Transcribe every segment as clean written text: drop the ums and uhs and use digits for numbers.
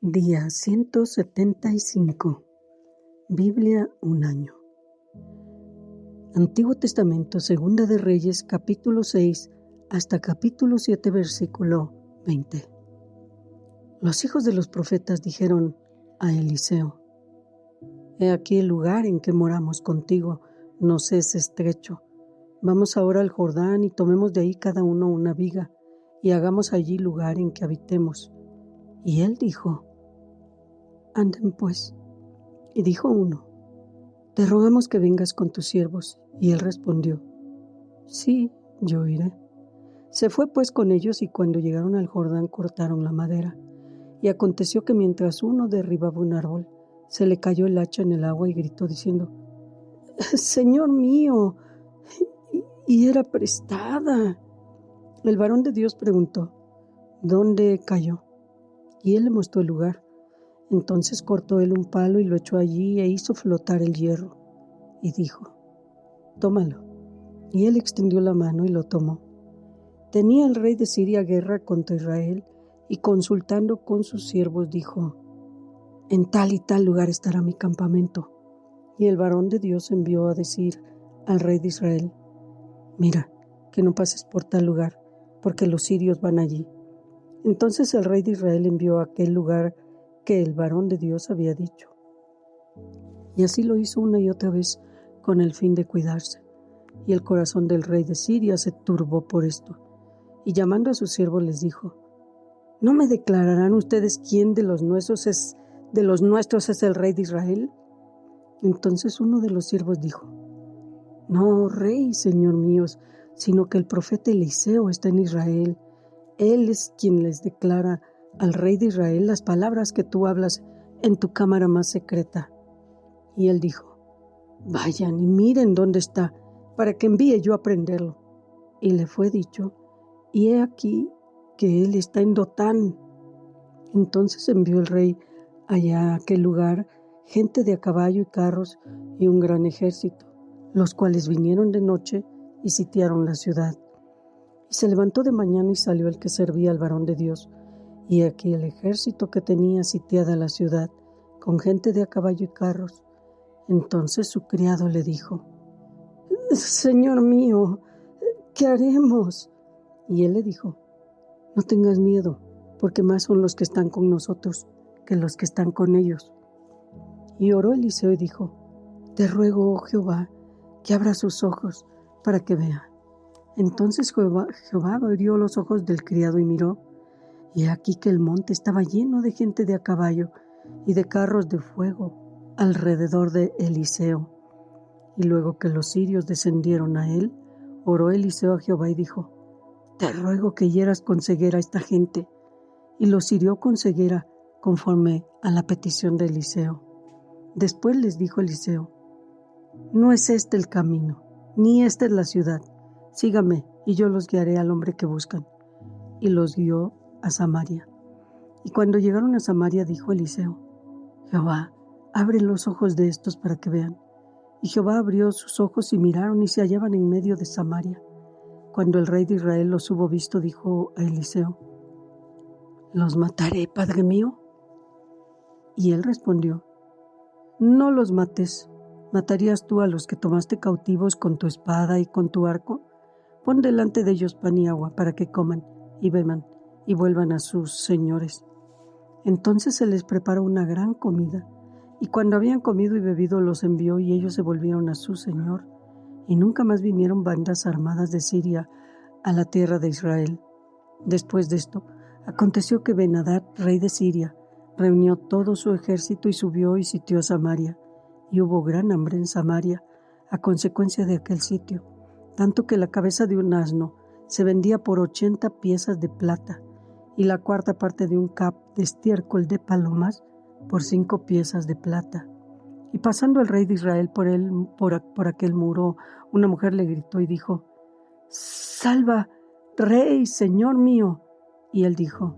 Día 175. Biblia un año. Antiguo Testamento, Segunda de Reyes, capítulo 6 hasta capítulo 7, versículo 20. Los hijos de los profetas dijeron a Eliseo: He aquí el lugar en que moramos contigo nos es estrecho. Vamos ahora al Jordán y tomemos de ahí cada uno una viga y hagamos allí lugar en que habitemos. Y él dijo: Anden pues. Y dijo uno: Te rogamos que vengas con tus siervos. Y él respondió: Sí, yo iré. Se fue pues con ellos, y cuando llegaron al Jordán cortaron la madera. Y aconteció que mientras uno derribaba un árbol, se le cayó el hacha en el agua y gritó diciendo: Señor mío, y era prestada. El varón de Dios preguntó: ¿Dónde cayó? Y él le mostró el lugar. Entonces cortó él un palo y lo echó allí e hizo flotar el hierro. Y dijo: Tómalo. Y él extendió la mano y lo tomó. Tenía el rey de Siria guerra contra Israel, y consultando con sus siervos dijo: En tal y tal lugar estará mi campamento. Y el varón de Dios envió a decir al rey de Israel: Mira, que no pases por tal lugar, porque los sirios van allí. Entonces el rey de Israel envió a aquel lugar que el varón de Dios había dicho. Y así lo hizo una y otra vez con el fin de cuidarse. Y el corazón del rey de Siria se turbó por esto. Y llamando a sus siervos les dijo: ¿No me declararán ustedes quién de los nuestros es el rey de Israel? Entonces uno de los siervos dijo: No, rey, señor mío, sino que el profeta Eliseo está en Israel. Él es quien les declara al rey de Israel las palabras que tú hablas en tu cámara más secreta. Y él dijo: Vayan y miren dónde está, para que envíe yo a prenderlo. Y le fue dicho: y he aquí que él está en Dotán. Entonces envió el rey allá a aquel lugar gente de a caballo y carros y un gran ejército, los cuales vinieron de noche y sitiaron la ciudad. Y se levantó de mañana y salió el que servía al varón de Dios, y aquí el ejército que tenía sitiada la ciudad, con gente de a caballo y carros. Entonces su criado le dijo: Señor mío, ¿qué haremos? Y él le dijo: No tengas miedo, porque más son los que están con nosotros que los que están con ellos. Y oró Eliseo y dijo: Te ruego, oh Jehová, que abra sus ojos para que vea. Entonces Jehová abrió los ojos del criado y miró, y aquí que el monte estaba lleno de gente de a caballo y de carros de fuego alrededor de Eliseo. Y luego que los sirios descendieron a él, oró Eliseo a Jehová y dijo: Te ruego que hieras con ceguera a esta gente. Y los hirió con ceguera conforme a la petición de Eliseo. Después les dijo Eliseo: No es este el camino, ni esta es la ciudad. Sígame, y yo los guiaré al hombre que buscan. Y los guió a Samaria. Y cuando llegaron a Samaria, dijo Eliseo: Jehová, abre los ojos de estos para que vean. Y Jehová abrió sus ojos y miraron, y se hallaban en medio de Samaria. Cuando el rey de Israel los hubo visto, dijo a Eliseo: ¿Los mataré, padre mío? Y él respondió: No los mates. ¿Matarías tú a los que tomaste cautivos con tu espada y con tu arco? Pon delante de ellos pan y agua para que coman y beban y vuelvan a sus señores. Entonces se les preparó una gran comida, y cuando habían comido y bebido los envió, y ellos se volvieron a su señor, y nunca más vinieron bandas armadas de Siria a la tierra de Israel. Después de esto, aconteció que Ben-Hadad, rey de Siria, reunió todo su ejército y subió y sitió Samaria, y hubo gran hambre en Samaria a consecuencia de aquel sitio, tanto que la cabeza de un asno se vendía por 80 piezas de plata, y la cuarta parte de un cap de estiércol de palomas por 5 piezas de plata. Y pasando el rey de Israel por aquel muro, una mujer le gritó y dijo: Salva, rey, señor mío. Y él dijo: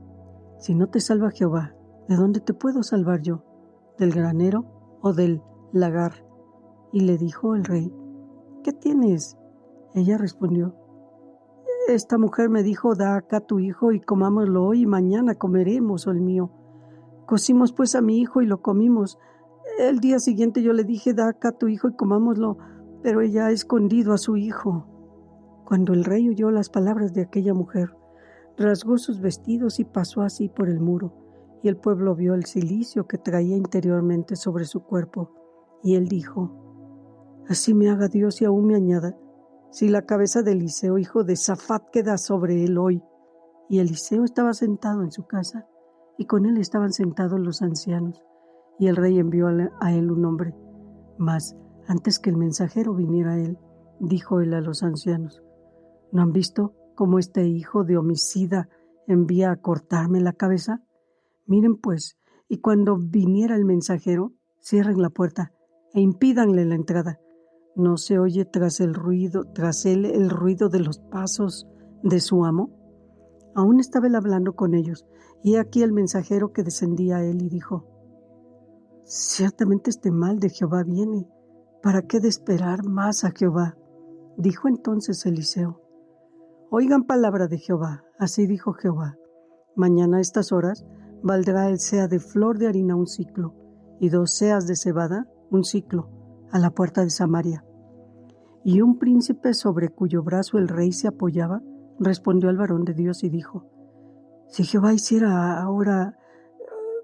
Si no te salva Jehová, ¿de dónde te puedo salvar yo? ¿Del granero o del lagar? Y le dijo el rey: ¿Qué tienes? Ella respondió: Esta mujer me dijo: Da acá tu hijo y comámoslo hoy, y mañana comeremos el mío. Cocimos pues a mi hijo y lo comimos. El día siguiente yo le dije, da acá tu hijo y comámoslo, pero ella ha escondido a su hijo. Cuando el rey oyó las palabras de aquella mujer, rasgó sus vestidos y pasó así por el muro, y el pueblo vio el cilicio que traía interiormente sobre su cuerpo, y él dijo, así me haga Dios y aún me añada, si la cabeza de Eliseo, hijo de Safat, queda sobre él hoy. Y Eliseo estaba sentado en su casa, y con él estaban sentados los ancianos, y el rey envió a él un hombre. Mas, antes que el mensajero viniera a él, dijo él a los ancianos, ¿no han visto cómo este hijo de homicida envía a cortarme la cabeza? Miren pues, y cuando viniera el mensajero, cierren la puerta e impídanle la entrada. ¿No se oye tras él el ruido de los pasos de su amo? Aún estaba él hablando con ellos, y he aquí el mensajero que descendía a él y dijo, ciertamente este mal de Jehová viene, ¿para qué de esperar más a Jehová? Dijo entonces Eliseo, oigan palabra de Jehová, así dijo Jehová, mañana a estas horas valdrá el seah de flor de harina un siclo, y 2 seas de cebada un siclo, a la puerta de Samaria. Y un príncipe sobre cuyo brazo el rey se apoyaba, respondió al varón de Dios y dijo, si Jehová hiciera ahora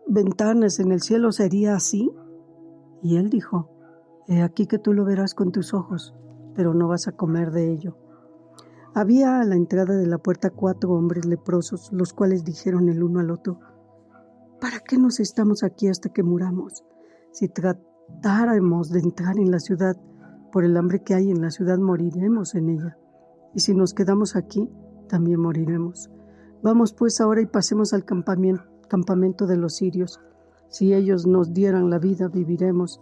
ventanas en el cielo, ¿sería así? Y él dijo, he aquí que tú lo verás con tus ojos, pero no vas a comer de ello. Había a la entrada de la puerta 4 hombres leprosos, los cuales dijeron el uno al otro, ¿para qué nos estamos aquí hasta que muramos? Si tratáramos de entrar en la ciudad, por el hambre que hay en la ciudad moriremos en ella, y si nos quedamos aquí, también moriremos. Vamos pues ahora y pasemos al campamento de los sirios. Si ellos nos dieran la vida, viviremos,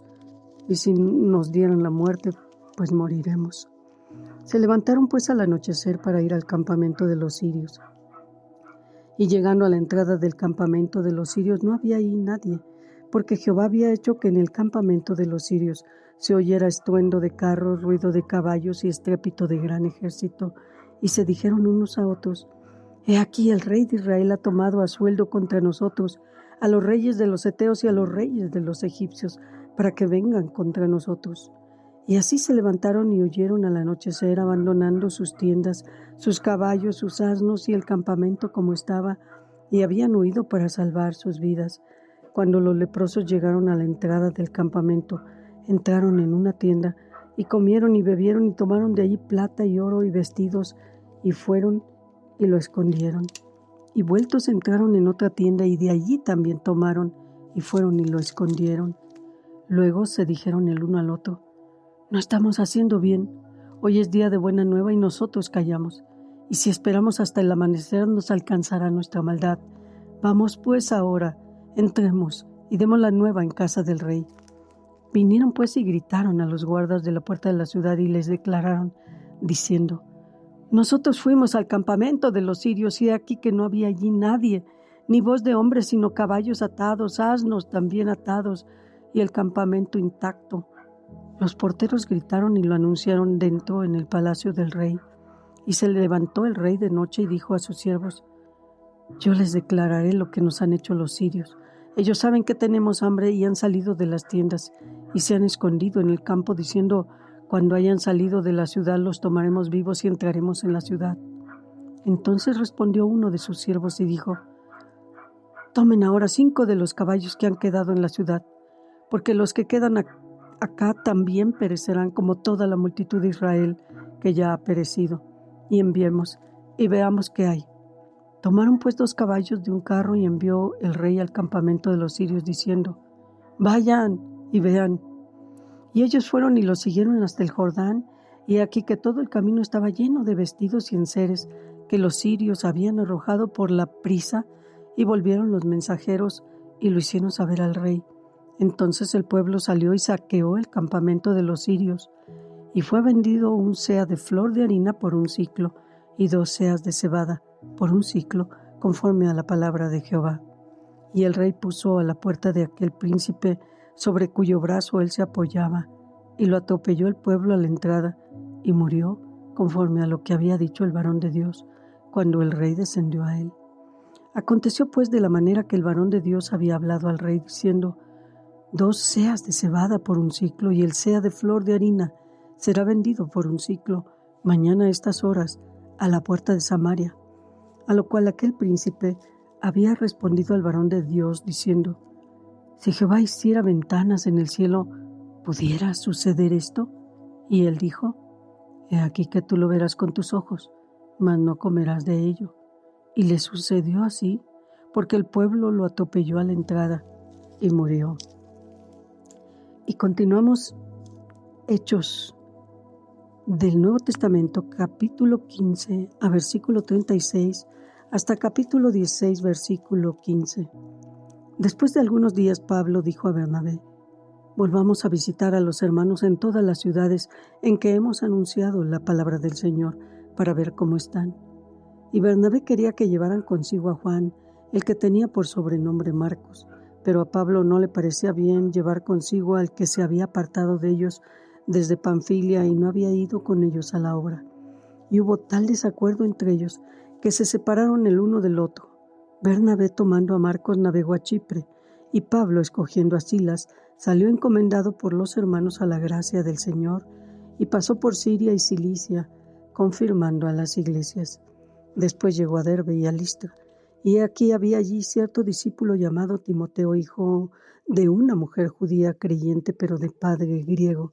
y si nos dieran la muerte, pues moriremos. Se levantaron pues al anochecer para ir al campamento de los sirios. Y llegando a la entrada del campamento de los sirios no había ahí nadie, porque Jehová había hecho que en el campamento de los sirios se oyera estruendo de carros, ruido de caballos y estrépito de gran ejército. Y se dijeron unos a otros, he aquí el rey de Israel ha tomado a sueldo contra nosotros, a los reyes de los heteos y a los reyes de los egipcios, para que vengan contra nosotros. Y así se levantaron y huyeron al anochecer, abandonando sus tiendas, sus caballos, sus asnos y el campamento como estaba, y habían huido para salvar sus vidas. Cuando los leprosos llegaron a la entrada del campamento, entraron en una tienda, y comieron y bebieron y tomaron de allí plata y oro y vestidos, y fueron y lo escondieron. Y vueltos entraron en otra tienda, y de allí también tomaron, y fueron y lo escondieron. Luego se dijeron el uno al otro, no estamos haciendo bien, hoy es día de buena nueva y nosotros callamos, y si esperamos hasta el amanecer nos alcanzará nuestra maldad. Vamos pues ahora, entremos y demos la nueva en casa del rey. Vinieron pues y gritaron a los guardas de la puerta de la ciudad y les declararon, diciendo, nosotros fuimos al campamento de los sirios y aquí que no había allí nadie, ni voz de hombre, sino caballos atados, asnos también atados, y el campamento intacto. Los porteros gritaron y lo anunciaron dentro en el palacio del rey. Y se levantó el rey de noche y dijo a sus siervos, yo les declararé lo que nos han hecho los sirios. Ellos saben que tenemos hambre y han salido de las tiendas y se han escondido en el campo diciendo, cuando hayan salido de la ciudad los tomaremos vivos y entraremos en la ciudad. Entonces respondió uno de sus siervos y dijo, tomen ahora 5 de los caballos que han quedado en la ciudad, porque los que quedan acá también perecerán como toda la multitud de Israel que ya ha perecido, y enviemos y veamos qué hay. Tomaron pues 2 caballos de un carro y envió el rey al campamento de los sirios diciendo, vayan y vean. Y ellos fueron y los siguieron hasta el Jordán, y aquí que todo el camino estaba lleno de vestidos y enseres que los sirios habían arrojado por la prisa, y volvieron los mensajeros y lo hicieron saber al rey. Entonces el pueblo salió y saqueó el campamento de los sirios, y fue vendido un seah de flor de harina por un siclo, y 2 seas de cebada por un siclo, conforme a la palabra de Jehová. Y el rey puso a la puerta de aquel príncipe, sobre cuyo brazo él se apoyaba, y lo atropelló el pueblo a la entrada, y murió, conforme a lo que había dicho el varón de Dios, cuando el rey descendió a él. Aconteció pues de la manera que el varón de Dios había hablado al rey, diciendo: 2 seas de cebada por un siclo, y el sea de flor de harina será vendido por un siclo, mañana a estas horas, a la puerta de Samaria. A lo cual aquel príncipe había respondido al varón de Dios, diciendo: si Jehová hiciera ventanas en el cielo, ¿pudiera suceder esto? Y él dijo: he aquí que tú lo verás con tus ojos, mas no comerás de ello. Y le sucedió así, porque el pueblo lo atropelló a la entrada y murió. Y continuamos Hechos del Nuevo Testamento, capítulo 15, a versículo 36, hasta capítulo 16, versículo 15. Después de algunos días, Pablo dijo a Bernabé: volvamos a visitar a los hermanos en todas las ciudades en que hemos anunciado la palabra del Señor, para ver cómo están. Y Bernabé quería que llevaran consigo a Juan, el que tenía por sobrenombre Marcos, pero a Pablo no le parecía bien llevar consigo al que se había apartado de ellos desde Panfilia y no había ido con ellos a la obra. Y hubo tal desacuerdo entre ellos que se separaron el uno del otro. Bernabé, tomando a Marcos, navegó a Chipre, y Pablo, escogiendo a Silas, salió encomendado por los hermanos a la gracia del Señor, y pasó por Siria y Cilicia, confirmando a las iglesias. Después llegó a Derbe y a Listra, y aquí había allí cierto discípulo llamado Timoteo, hijo de una mujer judía creyente, pero de padre griego,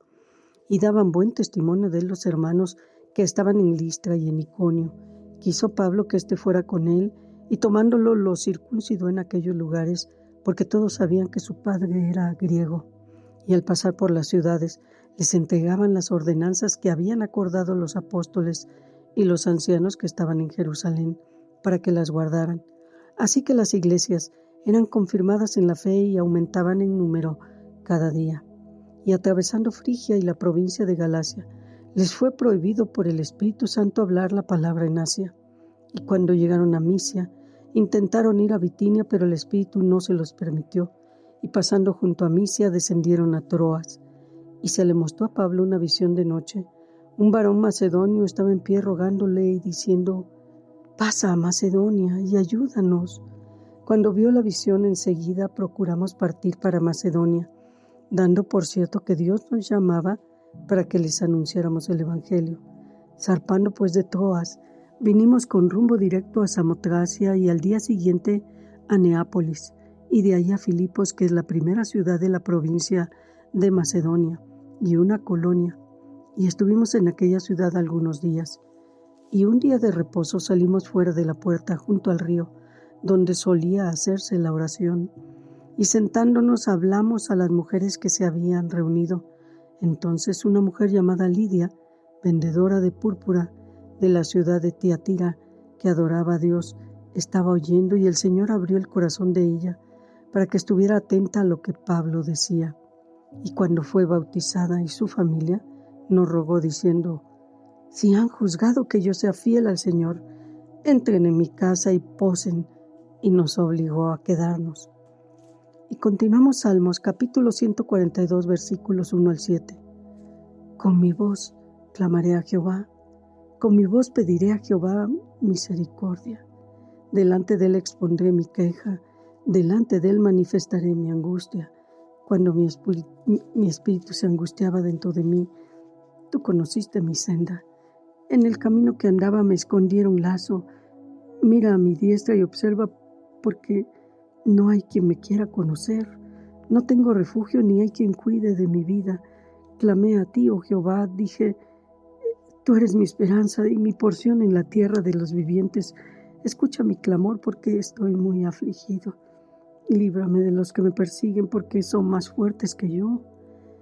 y daban buen testimonio de él los hermanos que estaban en Listra y en Iconio. Quiso Pablo que éste fuera con él, y tomándolo lo circuncidó en aquellos lugares, porque todos sabían que su padre era griego. Y al pasar por las ciudades, les entregaban las ordenanzas que habían acordado los apóstoles y los ancianos que estaban en Jerusalén, para que las guardaran. Así que las iglesias eran confirmadas en la fe y aumentaban en número cada día. Y atravesando Frigia y la provincia de Galacia, les fue prohibido por el Espíritu Santo hablar la palabra en Asia. Y cuando llegaron a Misia, intentaron ir a Bitinia, pero el Espíritu no se los permitió. Y pasando junto a Misia, descendieron a Troas. Y se le mostró a Pablo una visión de noche. Un varón macedonio estaba en pie rogándole y diciendo: pasa a Macedonia y ayúdanos. Cuando vio la visión, enseguida procuramos partir para Macedonia, dando por cierto que Dios nos llamaba para que les anunciáramos el Evangelio. Zarpando pues de Troas, vinimos con rumbo directo a Samotracia y al día siguiente a Neápolis, y de ahí a Filipos, que es la primera ciudad de la provincia de Macedonia y una colonia, y estuvimos en aquella ciudad algunos días. Y un día de reposo salimos fuera de la puerta junto al río, donde solía hacerse la oración, y sentándonos hablamos a las mujeres que se habían reunido. Entonces una mujer llamada Lidia, vendedora de púrpura de la ciudad de Tiatira, que adoraba a Dios, estaba oyendo, y el Señor abrió el corazón de ella para que estuviera atenta a lo que Pablo decía. Y cuando fue bautizada y su familia, nos rogó diciendo: si han juzgado que yo sea fiel al Señor, entren en mi casa y posen, y nos obligó a quedarnos. Y continuamos Salmos, capítulo 142, versículos 1 al 7. Con mi voz clamaré a Jehová, con mi voz pediré a Jehová misericordia. Delante de él expondré mi queja, delante de él manifestaré mi angustia. Cuando mi espíritu se angustiaba dentro de mí, tú conociste mi senda. En el camino que andaba me escondieron lazo. Mira a mi diestra y observa, porque no hay quien me quiera conocer. No tengo refugio ni hay quien cuide de mi vida. Clamé a ti, oh Jehová, dije: tú eres mi esperanza y mi porción en la tierra de los vivientes. Escucha mi clamor, porque estoy muy afligido. Líbrame de los que me persiguen, porque son más fuertes que yo.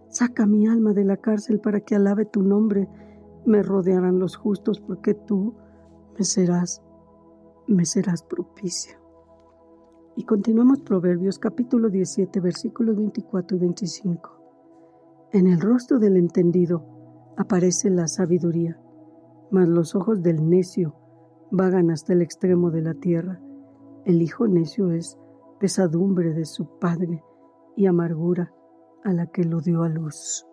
Saca mi alma de la cárcel para que alabe tu nombre. Me rodearán los justos, porque tú me serás propicio. Y continuamos Proverbios capítulo 17, versículos 24 y 25. En el rostro del entendido aparece la sabiduría, mas los ojos del necio vagan hasta el extremo de la tierra. El hijo necio es pesadumbre de su padre y amargura a la que lo dio a luz.